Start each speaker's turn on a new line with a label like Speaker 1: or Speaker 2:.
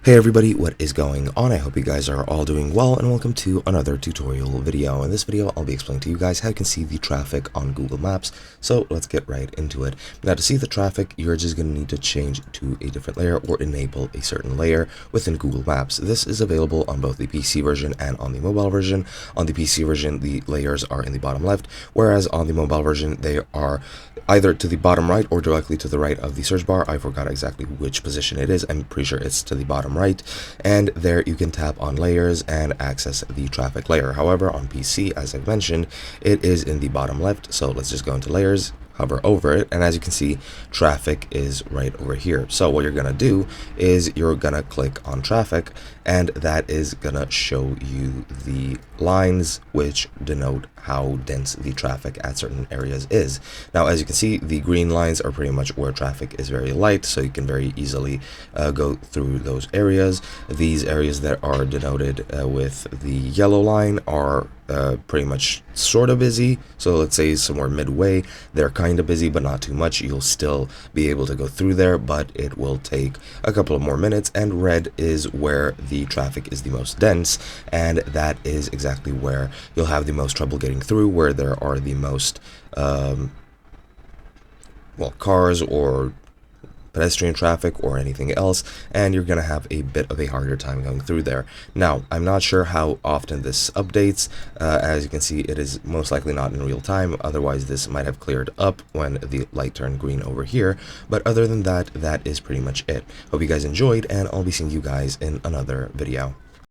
Speaker 1: Hey everybody, what is going on? I hope you guys are all doing well, and welcome to another tutorial video. In this video, I'll be explaining to you guys how you can see the traffic on Google Maps. So let's get right into it. Now, to see the traffic, you're just going to need to change to a different layer or enable a certain layer within Google Maps. This is available on both the PC version and on the mobile version. On the PC version, the layers are in the bottom left, whereas on the mobile version, they are either to the bottom right or directly to the right of the search bar. I forgot exactly which position it is. I'm pretty sure it's to the bottom right, and there you can tap on layers and access the traffic layer. However, on PC, as I've mentioned, it is in the bottom left. So let's just go into layers, hover over it, and as you can see, traffic is right over here. So what you're gonna do is you're gonna click on traffic, and that is gonna show you the lines which denote how dense the traffic at certain areas is. Now, as you can see, the green lines are pretty much where traffic is very light, so you can very easily go through those areas. These areas that are denoted with the yellow line are pretty much sort of busy. So let's say somewhere midway, they're kind of busy, but not too much. You'll still be able to go through there, but it will take a couple of more minutes. And red is where the traffic is the most dense, and that is exactly where you'll have the most trouble getting through, where there are the most cars or pedestrian traffic or anything else, and you're going to have a bit of a harder time going through there. Now, I'm not sure how often this updates. As you can see, it is most likely not in real time, otherwise this might have cleared up when the light turned green over here. But other than that, that is pretty much it. Hope you guys enjoyed, and I'll be seeing you guys in another video.